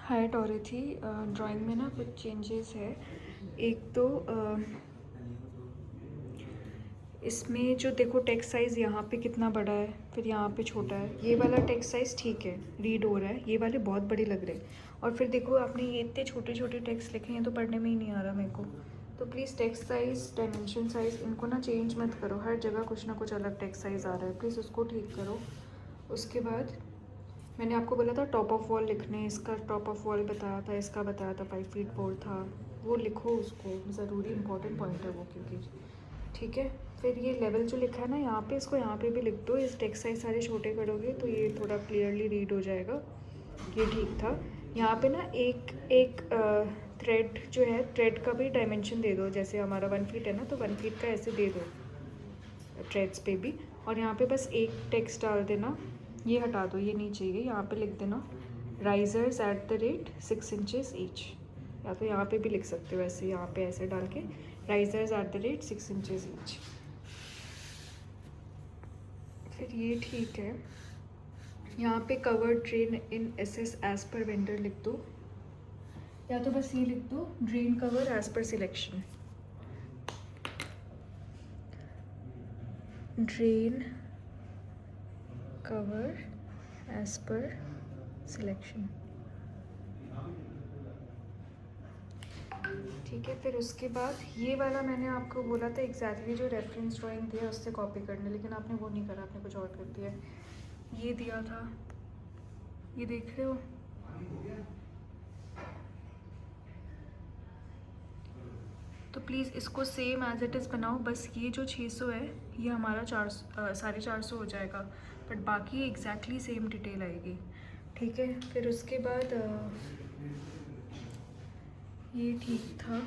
Height हो रही थी। ड्राइंग में ना कुछ चेंजेस है। एक तो इसमें जो देखो टेक्स्ट साइज़ यहाँ पे कितना बड़ा है, फिर यहाँ पे छोटा है। ये वाला टेक्स्ट साइज़ ठीक है, रीड हो रहा है। ये वाले बहुत बड़े लग रहे हैं। और फिर देखो आपने ये इतने छोटे छोटे टेक्स्ट लिखे हैं तो पढ़ने में ही नहीं आ रहा मेरे को। तो please text size, dimension size इनको ना चेंज मत करो। हर जगह कुछ ना कुछ अलग टेक्स्ट साइज़ आ रहा है, प्लीज़ उसको ठीक करो। उसके बाद मैंने आपको बोला था टॉप ऑफ वॉल लिखने, इसका टॉप ऑफ वॉल बताया था, इसका बताया था 5 फीट 4 था। वो लिखो उसको, ज़रूरी इंपॉर्टेंट पॉइंट है वो, क्योंकि ठीक है। फिर ये लेवल जो लिखा है ना यहाँ पे, इसको यहाँ पे भी लिख दो। इस टेक्स्ट साइज सारे छोटे करोगे तो ये थोड़ा क्लियरली रीड हो जाएगा। ये ठीक था। यहाँ पे ना एक एक थ्रेड जो है, थ्रेड का भी डायमेंशन दे दो। जैसे हमारा 1 फीट है ना, तो 1 फीट का ऐसे दे दो थ्रेड्स पे भी। और यहाँ पे बस एक टेक्स्ट डाल देना, ये हटा दो, ये नहीं चाहिए। यहाँ पे लिख देना risers at the rate 6 inches each. या तो यहाँ पे भी लिख सकते हो ऐसे, यहाँ पे ऐसे डाल के risers at the rate 6 inches each. फिर ये ठीक है। यहाँ पे cover drain in SS edge per vendor लिख दो, या तो बस ये लिख दो drain cover edge per selection. Drain cover edge per selection, ठीक है। फिर उसके बाद ये वाला मैंने आपको बोला था एग्जैक्टली जो रेफरेंस ड्राइंग दिया उससे कॉपी करने, लेकिन आपने वो नहीं करा, आपने कुछ और कर दिया। ये दिया था, ये देख रहे हो, तो प्लीज़ इसको सेम एज इट इज़ बनाओ। बस ये जो 600 है ये हमारा 450 हो जाएगा, बट बाकी एग्जैक्टली सेम डिटेल आएगी, ठीक है। फिर उसके बाद ये ठीक था,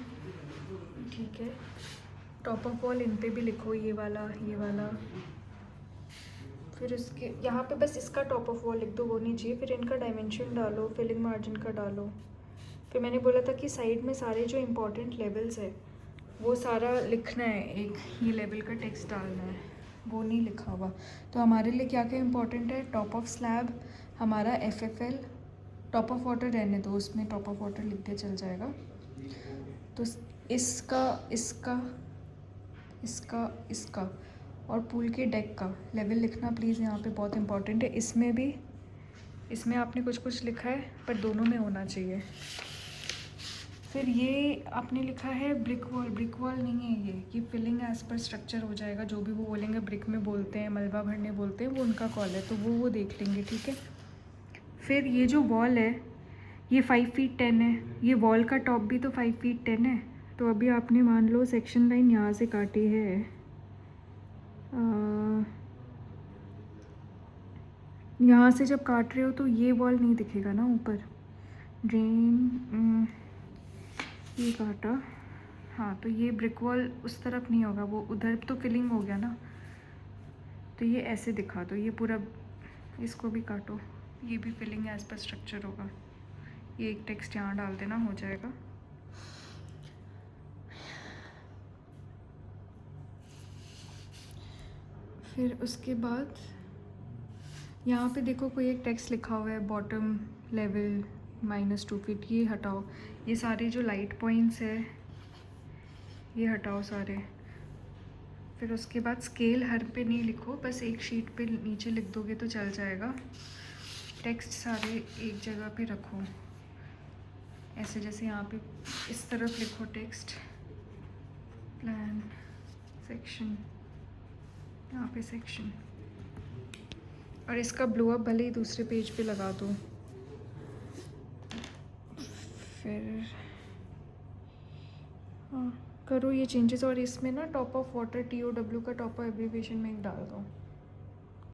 ठीक है। टॉप ऑफ वॉल इन पे भी लिखो, ये वाला, ये वाला। फिर उसके यहाँ पे बस इसका टॉप ऑफ वॉल लिख दो, वो नहीं चाहिए। फिर इनका डायमेंशन डालो, फिलिंग मार्जिन का डालो। फिर मैंने बोला था कि साइड में सारे जो इम्पोर्टेंट लेवल्स है वो सारा लिखना है, एक ये लेवल का टेक्स्ट डालना है, वो नहीं लिखा हुआ। तो हमारे लिए क्या क्या इम्पोर्टेंट है, टॉप ऑफ स्लैब हमारा FFL, टॉप ऑफ वाटर रहने दो, उसमें टॉप ऑफ वाटर लिख के चल जाएगा। तो इसका इसका इसका इसका और पूल के डेक का लेवल लिखना प्लीज़, यहाँ पे बहुत इंपॉर्टेंट है। इसमें भी, इसमें आपने कुछ कुछ लिखा है पर दोनों में होना चाहिए। फिर ये आपने लिखा है ब्रिक वॉल, ब्रिक वॉल नहीं है ये फिलिंग एज पर स्ट्रक्चर हो जाएगा। जो भी वो बोलेंगे, ब्रिक में बोलते हैं, मलबा भरने बोलते हैं, वो उनका कॉल है, तो वो देख लेंगे, ठीक है। फिर ये जो वॉल है ये 5 फीट 10 है, ये वॉल का टॉप भी तो 5 फीट 10 है। तो अभी आपने मान लो सेक्शन लाइन यहाँ से काटी है, यहाँ से जब काट रहे हो तो ये वॉल नहीं दिखेगा ना ऊपर। ड्रेन ये काटा, हाँ, तो ये ब्रिक वॉल उस तरफ नहीं होगा, वो उधर तो फिलिंग हो गया ना, तो ये ऐसे दिखा दो। ये पूरा, इसको भी काटो, ये भी फिलिंग एज पर स्ट्रक्चर होगा। ये एक टेक्स्ट यहाँ डाल देना, हो जाएगा। फिर उसके बाद यहाँ पे देखो कोई एक टेक्स्ट लिखा हुआ है, बॉटम लेवल -2 फीट, ये हटाओ। ये सारे जो लाइट पॉइंट्स है ये हटाओ सारे। फिर उसके बाद स्केल हर पे नहीं लिखो, बस एक शीट पे नीचे लिख दोगे तो चल जाएगा। टेक्स्ट सारे एक जगह पे रखो, ऐसे जैसे यहाँ पे इस तरफ लिखो टेक्स्ट, प्लान सेक्शन, यहाँ पे सेक्शन। और इसका ब्लो अप भले ही दूसरे पेज पे लगा दो। फिर हाँ, करो ये चेंजेस। और इसमें ना टॉप ऑफ वाटर TOW का टॉप ऑफ एब्रीविएशन में एक डाल दो।